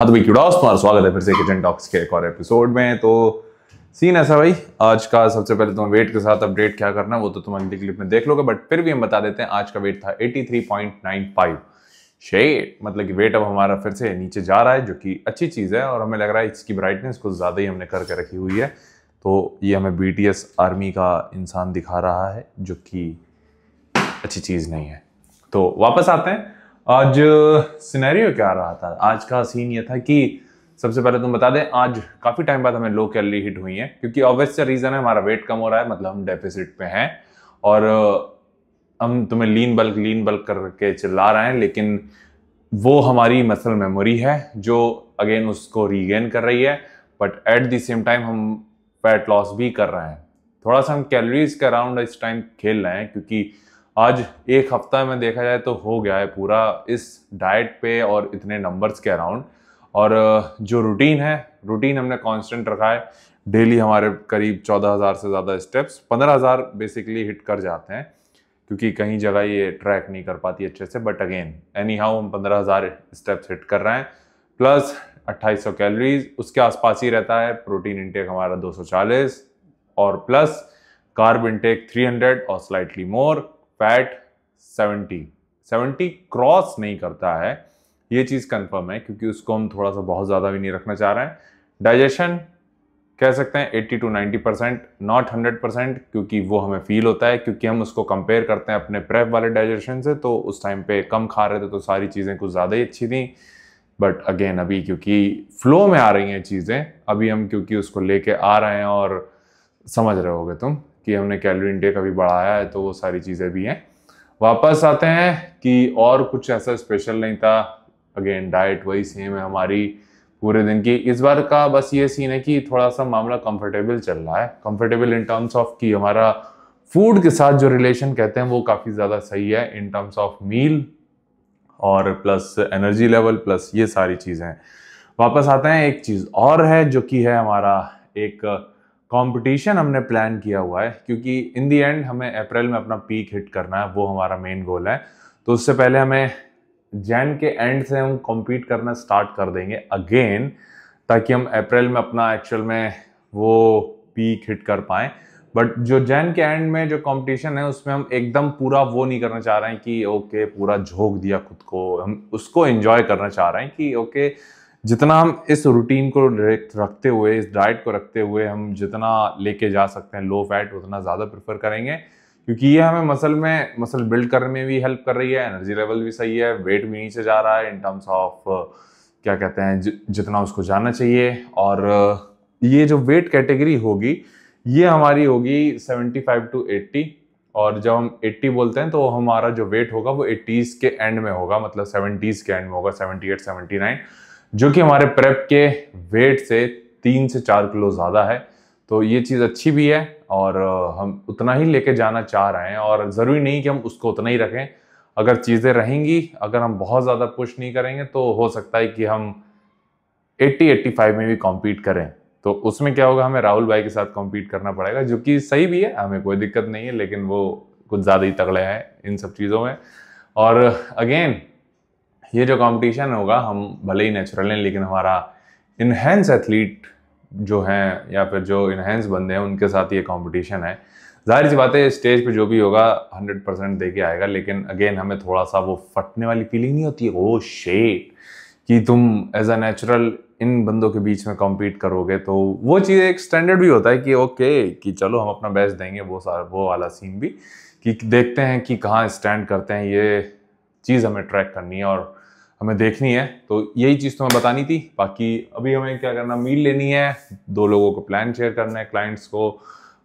हाँ तो भाई तुम्हारा स्वागत है फिर से किचन टॉक्स के एक और एपिसोड में। तो सीन ऐसा भाई, आज का सबसे पहले तुम्हें वेट के साथ अपडेट क्या करना है वो तो तुम अगली क्लिप में देख लोगे, बट फिर भी हम बता देते हैं। आज का वेट था 83.95 शेट, मतलब कि वेट अब हमारा फिर से नीचे जा रहा है, जो कि अच्छी चीज़ है। और हमें लग रहा है इसकी ब्राइटनेस कुछ ज़्यादा ही हमने करके रखी हुई है। तो ये हमें BTS आर्मी का इंसान दिखा रहा है, जो कि अच्छी चीज़ नहीं है। तो वापस आते हैं। आज सिनेरियो क्या रहा था? आज का सीन ये था कि सबसे पहले तुम बता दें, आज काफी टाइम बाद हमें लो कैलोरी हिट हुई है, क्योंकि ऑब्वियस से रीजन है हमारा वेट कम हो रहा है, मतलब हम डेफिसिट पे हैं। और हम तुम्हें लीन बल्क करके चिल्ला रहे हैं, लेकिन वो हमारी मसल मेमोरी है जो अगेन उसको रीगेन कर रही है। But at the same time हम फैट लॉस भी कर रहे हैं। थोड़ा सा हम कैलोरीज के अराउंड इस टाइम खेल रहे हैं, क्योंकि आज एक हफ्ता में देखा जाए तो हो गया है पूरा इस डाइट पे और इतने नंबर्स के अराउंड। और जो रूटीन हमने कांस्टेंट रखा है। डेली हमारे करीब 14,000 से ज़्यादा स्टेप्स, 15,000 बेसिकली हिट कर जाते हैं, क्योंकि कहीं जगह ये ट्रैक नहीं कर पाती अच्छे से। बट अगेन एनी हाउ हम 15,000 स्टेप्स हिट कर रहे हैं, प्लस 2800 कैलोरीज उसके आसपास ही रहता है। प्रोटीन इंटेक हमारा 240 और प्लस कार्ब इंटेक 300 और स्लाइटली मोर, फैट 70 क्रॉस नहीं करता है, ये चीज कंफर्म है, क्योंकि उसको हम थोड़ा सा बहुत ज्यादा भी नहीं रखना चाह रहे हैं। डाइजेशन कह सकते हैं 80 to 90%, नॉट 100%, क्योंकि वो हमें फील होता है, क्योंकि हम उसको कंपेयर करते हैं अपने प्रेप वाले डाइजेशन से। तो उस टाइम पे कम खा रहे थे तो सारी चीजें कुछ ज्यादा ही अच्छी थी। बट अगेन अभी क्योंकि फ्लो में आ रही हैं चीजें, अभी हम क्योंकि उसको लेके आ रहे हैं, और समझ रहे होगे तुम कि हमने कैलोरी इंटेक अभी बढ़ाया है, तो वो सारी चीज़ें भी हैं। वापस आते हैं कि और कुछ ऐसा स्पेशल नहीं था। अगेन डाइट वही सेम है हमारी पूरे दिन की। इस बार का बस ये सीन है कि थोड़ा सा मामला कंफर्टेबल चल रहा है। कंफर्टेबल इन टर्म्स ऑफ कि हमारा फूड के साथ जो रिलेशन कहते हैं वो काफ़ी ज़्यादा सही है, इन टर्म्स ऑफ मील और प्लस एनर्जी लेवल प्लस ये सारी चीज़ें। वापस आते हैं, एक चीज़ और है जो कि है हमारा एक कंपटीशन हमने प्लान किया हुआ है, क्योंकि इन दी एंड हमें अप्रैल में अपना पीक हिट करना है, वो हमारा मेन गोल है। तो उससे पहले हमें जैन के एंड से हम कॉम्पीट करना स्टार्ट कर देंगे अगेन, ताकि हम अप्रैल में अपना एक्चुअल में वो पीक हिट कर पाएं। बट जो जैन के एंड में जो कंपटीशन है उसमें हम एकदम पूरा वो नहीं करना चाह रहे हैं कि ओके पूरा झोंक दिया खुद को, हम उसको एंजॉय करना चाह रहे हैं कि ओके जितना हम इस रूटीन को रखते हुए, इस डाइट को रखते हुए हम जितना लेके जा सकते हैं लो फैट, उतना ज़्यादा प्रेफर करेंगे, क्योंकि ये हमें मसल बिल्ड करने में भी हेल्प कर रही है। एनर्जी लेवल भी सही है, वेट भी नीचे जा रहा है इन टर्म्स ऑफ क्या कहते हैं जितना उसको जाना चाहिए। और ये जो वेट कैटेगरी होगी ये हमारी होगी 75 to 80। और जब हम 80 बोलते हैं तो हमारा जो वेट होगा वो 80s के एंड में होगा, मतलब 70s के एंड में होगा, 78 79, जो कि हमारे प्रेप के वेट से 3 से 4 किलो ज़्यादा है। तो ये चीज़ अच्छी भी है, और हम उतना ही लेके जाना चाह रहे हैं, और ज़रूरी नहीं कि हम उसको उतना ही रखें। अगर चीज़ें रहेंगी, अगर हम बहुत ज़्यादा पुश नहीं करेंगे तो हो सकता है कि हम 80-85 में भी कॉम्पीट करें। तो उसमें क्या होगा, हमें राहुल भाई के साथ कॉम्पीट करना पड़ेगा, जो कि सही भी है, हमें कोई दिक्कत नहीं है, लेकिन वो कुछ ज़्यादा ही तगड़े हैं इन सब चीज़ों में। और अगेन ये जो कंपटीशन होगा, हम भले ही नेचुरल हैं, लेकिन हमारा इनहेंस एथलीट जो हैं या फिर जो इनहेंस बंदे हैं उनके साथ ये कंपटीशन है। जाहिर सी बात है स्टेज पे जो भी होगा 100% दे के आएगा, लेकिन अगेन हमें थोड़ा सा वो फटने वाली फीलिंग नहीं होती है, ओ शेट, कि तुम एज अ नेचुरल इन बंदों के बीच में कॉम्पीट करोगे। तो वो चीज़ एक स्टैंडर्ड भी होता है कि ओके कि चलो हम अपना बेस्ट देंगे, वो वाला सीन भी कि देखते हैं कि कहाँ स्टैंड करते हैं। ये चीज़ हमें ट्रैक करनी है और हमें देखनी है। तो यही चीज़ तो हमें बतानी थी। बाकी अभी हमें क्या करना, मील लेनी है, 2 लोगों को प्लान शेयर करना है, क्लाइंट्स को,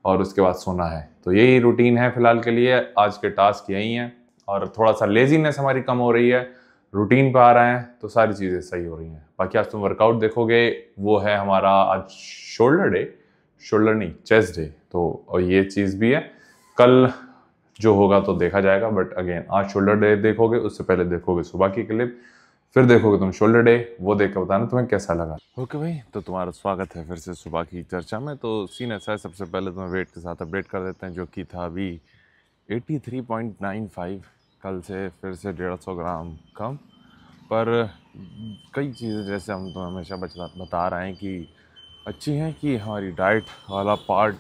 और उसके बाद सोना है। तो यही रूटीन है फिलहाल के लिए, आज के टास्क यही हैं। और थोड़ा सा लेजीनेस हमारी कम हो रही है, रूटीन पे आ रहे हैं, तो सारी चीज़ें सही हो रही हैं। बाकी आज तुम वर्कआउट देखोगे, वो है हमारा आज शोल्डर नहीं चेस्ट डे। तो और ये चीज़ भी है, कल जो होगा तो देखा जाएगा। बट अगेन आज शोल्डर डे देखोगे, उससे पहले देखोगे सुबह की क्लिप, फिर देखोगे तुम शोल्डर डे, वो देख के बताना तुम्हें कैसा लगा। ओके भाई, तो तुम्हारा स्वागत है फिर से सुबह की चर्चा में। तो सीन ऐसा है, सबसे पहले तुम्हें वेट के साथ अपडेट कर देते हैं, जो कि था अभी 83.95, कल से फिर से 150 ग्राम कम। पर कई चीज़ें जैसे हम तो हमेशा बता रहे हैं कि अच्छी हैं कि हमारी डाइट वाला पार्ट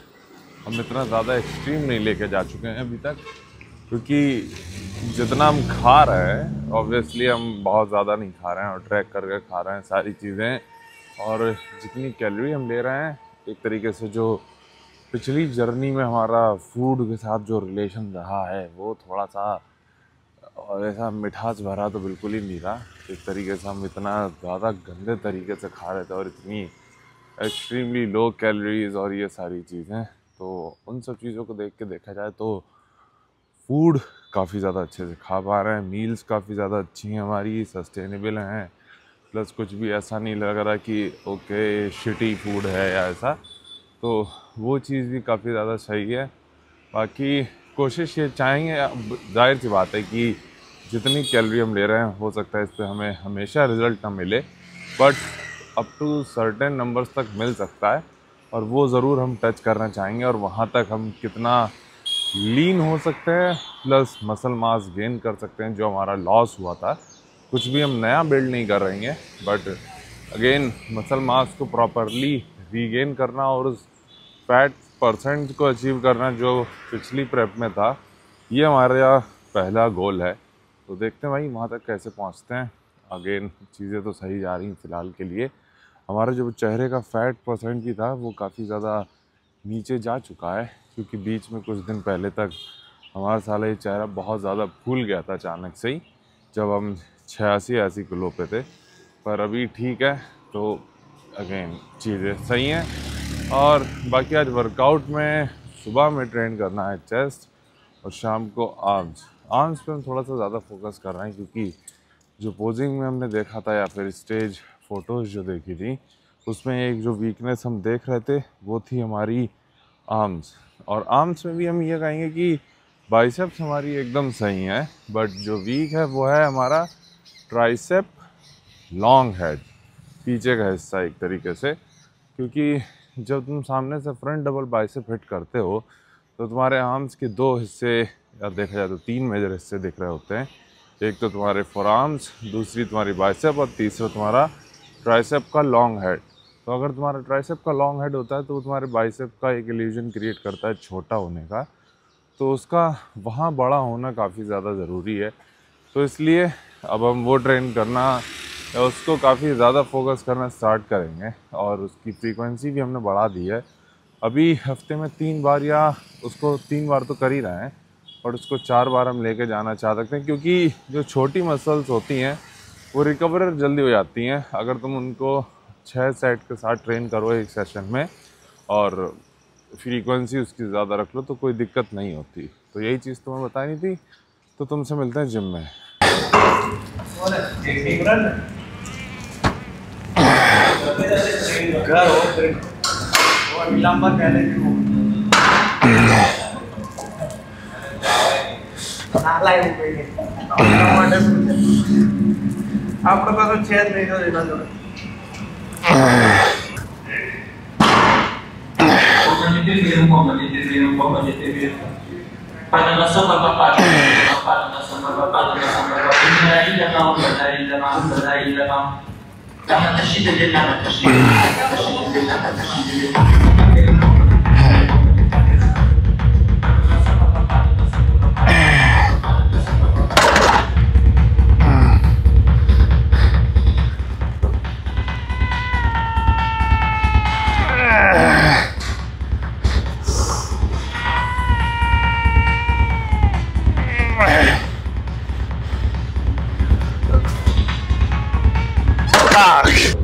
हम इतना ज़्यादा एक्सट्रीम नहीं लेके जा चुके हैं अभी तक, क्योंकि जितना हम खा रहे हैं ऑब्वियसली हम बहुत ज़्यादा नहीं खा रहे हैं और ट्रैक करके खा रहे हैं सारी चीज़ें, और जितनी कैलोरी हम ले रहे हैं एक तरीके से जो पिछली जर्नी में हमारा फूड के साथ जो रिलेशन रहा है वो थोड़ा सा और ऐसा मिठास भरा तो बिल्कुल ही नहीं रहा। एक तरीके से हम इतना ज़्यादा गंदे तरीके से खा रहे थे और इतनी एक्सट्रीमली लो कैलोरीज और ये सारी चीज़ें, तो उन सब चीज़ों को देख के देखा जाए तो फूड काफ़ी ज़्यादा अच्छे से खा पा रहे हैं, मील्स काफ़ी ज़्यादा अच्छी हैं हमारी, सस्टेनेबल हैं, प्लस कुछ भी ऐसा नहीं लग रहा कि ओके शिटी फूड है या ऐसा, तो वो चीज़ भी काफ़ी ज़्यादा सही है। बाकी कोशिश ये चाहेंगे, जाहिर सी बात है कि जितनी कैलोरी हम ले रहे हैं हो सकता है इस पर हमें हमेशा रिज़ल्ट ना मिले, but up to certain numbers तक मिल सकता है और वो ज़रूर हम टच करना चाहेंगे, और वहाँ तक हम कितना लीन हो सकते हैं प्लस मसल मास गेन कर सकते हैं जो हमारा लॉस हुआ था। कुछ भी हम नया बिल्ड नहीं कर रहे हैं, बट अगेन मसल मास को प्रॉपरली रीगेन करना और उस फैट परसेंट को अचीव करना जो पिछली प्रेप में था, ये हमारा पहला गोल है। तो देखते हैं भाई वहाँ तक कैसे पहुँचते हैं। अगेन चीज़ें तो सही जा रही हैं फ़िलहाल के लिए। हमारा जो चेहरे का फैट परसेंट भी था वो काफ़ी ज़्यादा नीचे जा चुका है, क्योंकि बीच में कुछ दिन पहले तक हमारा साला ये चेहरा बहुत ज़्यादा फूल गया था अचानक से ही, जब हम 86-80 किलो पे थे, पर अभी ठीक है। तो अगेन चीज़ें सही हैं। और बाकी आज वर्कआउट में सुबह में ट्रेन करना है चेस्ट और शाम को आर्म्स पे हम थोड़ा सा ज़्यादा फोकस कर रहे हैं, क्योंकि जो पोजिंग में हमने देखा था या फिर स्टेज फ़ोटोज़ जो देखी थी उसमें एक जो वीकनेस हम देख रहे थे वो थी हमारी आर्म्स। और आर्म्स में भी हम ये कहेंगे कि बाइसेप्स हमारी एकदम सही है, बट जो वीक है वो है हमारा ट्राइसेप लॉन्ग हेड, पीछे का हिस्सा एक तरीके से, क्योंकि जब तुम सामने से फ्रंट डबल बाइसेप हिट करते हो तो तुम्हारे आर्म्स के दो हिस्से, या देखा जाए तो 3 मेजर हिस्से दिख रहे होते हैं। एक तो तुम्हारे फोर आर्म्स, दूसरी तुम्हारी बाइसेप और तीसरा तुम्हारा ट्राइसेप का लॉन्ग हेड। तो अगर तुम्हारा ट्राइसेप का लॉन्ग हेड होता है तो वो तुम्हारे बाइसेप का एक इल्यूजन क्रिएट करता है छोटा होने का, तो उसका वहाँ बड़ा होना काफ़ी ज़्यादा ज़रूरी है। तो इसलिए अब हम वो ट्रेन करना या उसको काफ़ी ज़्यादा फोकस करना स्टार्ट करेंगे, और उसकी फ्रीक्वेंसी भी हमने बढ़ा दी है। अभी हफ्ते में 3 बार, या उसको 3 बार तो कर ही रहे हैं, और उसको 4 बार हम लेके जाना चाह सकते हैं, क्योंकि जो छोटी मसल्स होती हैं वो रिकवर जल्दी हो जाती हैं अगर तुम उनको 6 सेट के साथ ट्रेन करो एक सेशन में, और फ्रीक्वेंसी उसकी ज़्यादा रख लो तो कोई दिक्कत नहीं होती। तो यही चीज़ तुम्हें बतानी थी, तो तुमसे मिलते हैं जिम में। आपका तो छेद नहीं था देना जो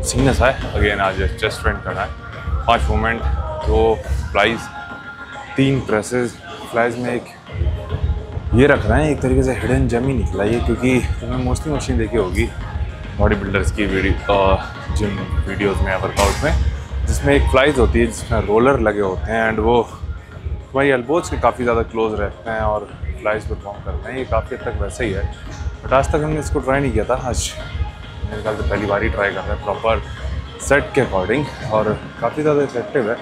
सीन ऐसा है। अगेन आज चेस्ट ट्रेन करना है, 5 मूवमेंट, 2 फ्लाइज, 3 प्रेसेस। फ्लाइज में एक ये रख रहे हैं, एक तरीके से हिडन जेम ही निकला ये, क्योंकि तुमने मोस्टली मशीन देखी होगी बॉडी बिल्डर्स की जिम वीडियोस में या वर्कआउट में, जिसमें एक फ्लाइज होती है जिसमें रोलर लगे होते हैं एंड वो तुम्हारी एल्बोज के काफ़ी ज़्यादा क्लोज रहते हैं और फ्लाइज परफॉर्म करते हैं। ये काफ़ी हद तक वैसा ही है, बट आज तक हमने इसको ट्राई नहीं किया था। आज मेरे ख्याल से पहली बार ही ट्राई कर रहे हैं प्रॉपर सेट के अकॉर्डिंग, और काफ़ी ज़्यादा इफेक्टिव है,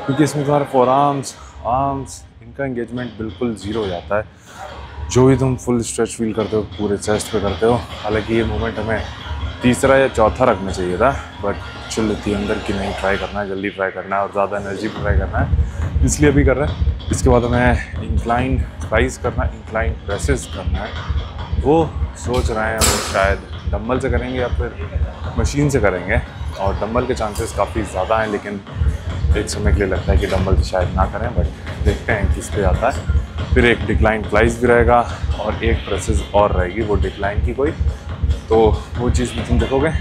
क्योंकि इसमें तुम्हारे फोर आर्म्स इनका एंगेजमेंट बिल्कुल ज़ीरो हो जाता है। जो भी तुम फुल स्ट्रेच फील करते हो पूरे चेस्ट पे करते हो। हालांकि ये मूवमेंट हमें तीसरा या चौथा रखना चाहिए था, बट चल लेती अंदर की नहीं, ट्राई करना है, जल्दी ट्राई करना है और ज़्यादा एनर्जी पर ट्राई करना है, इसलिए अभी कर रहा है। इसके बाद हमें इंक्लाइन राइज करना है, इंक्लाइन प्रेसेस करना है। वो सोच रहे हैं हम शायद डंबल से करेंगे या फिर मशीन से करेंगे, और डंबल के चांसेस काफ़ी ज़्यादा हैं, लेकिन एक समय के लिए लगता है कि डंबल से शायद ना करें, बट देखते हैं किस पे आता है। फिर एक डिक्लाइन फ्लाइज भी रहेगा और एक प्रेसेस और रहेगी वो डिक्लाइन की कोई, तो वो चीज़ भी तुम देखोगे।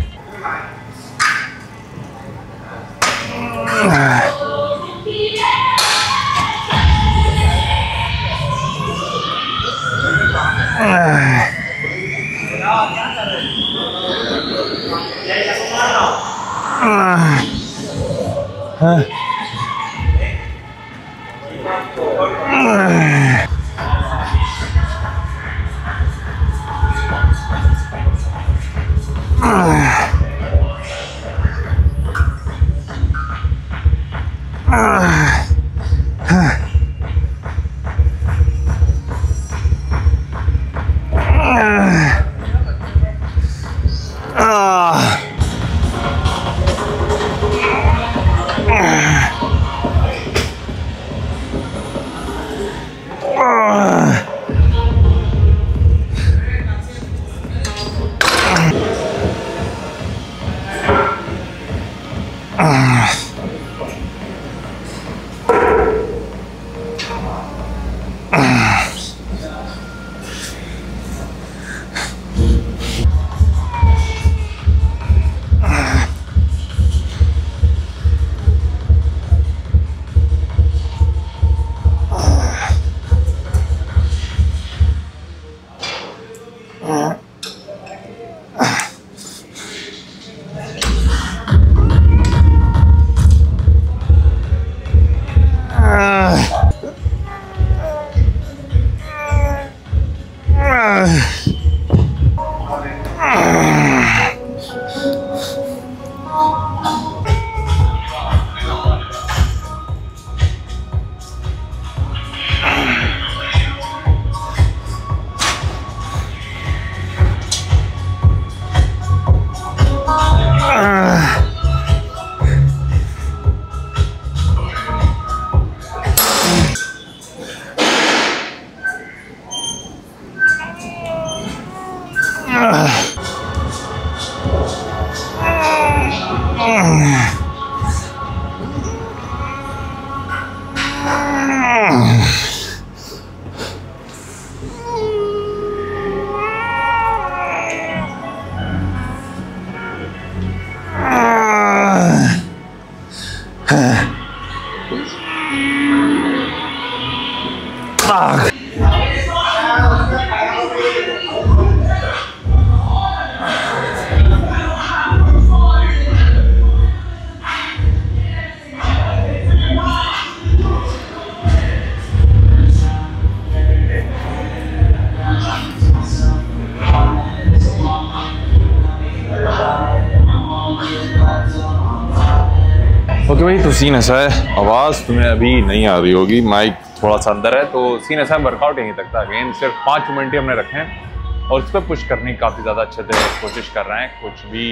ओके भाई, तो सीन ऐसा है, आवाज़ तुम्हें अभी नहीं आ रही होगी, माइक थोड़ा सा अंदर है, तो सीन ऐसा है वर्कआउट यहीं तक था। अगेन सिर्फ 5 मिनट ही हमने रखे हैं और उस पर पुश करने की काफ़ी ज़्यादा अच्छे से कोशिश कर रहे हैं। कुछ भी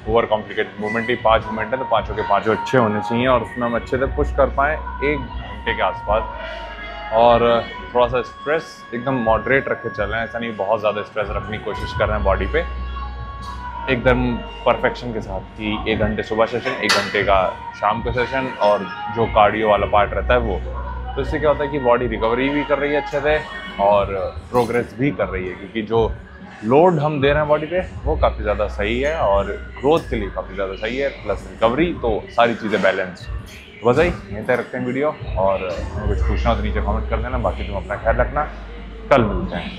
ओवर कॉम्प्लिकेटेड मूवमेंट ही 5 मिनट है, तो पाँचों के पाँचों अच्छे होने चाहिए और उसमें हम अच्छे से पुश कर पाएँ 1 घंटे के आसपास। और थोड़ा सा स्ट्रेस एकदम मॉडरेट रख के चल रहे हैं, ऐसा नहीं बहुत ज़्यादा स्ट्रेस रखने की कोशिश कर रहे हैं बॉडी पे, एकदम परफेक्शन के साथ कि 1 घंटे सुबह सेशन, 1 घंटे का शाम का सेशन और जो कार्डियो वाला पार्ट रहता है वो। तो इससे क्या होता है कि बॉडी रिकवरी भी कर रही है अच्छे से और प्रोग्रेस भी कर रही है, क्योंकि जो लोड हम दे रहे हैं बॉडी पे वो काफ़ी ज़्यादा सही है और ग्रोथ के लिए काफ़ी ज़्यादा सही है, प्लस रिकवरी, तो सारी चीज़ें बैलेंस। बस यहीं तक रखते हैं वीडियो, और कुछ पूछना हो तो नीचे कमेंट कर देना। बाकी तुम अपना ख्याल रखना, कल मिलते हैं।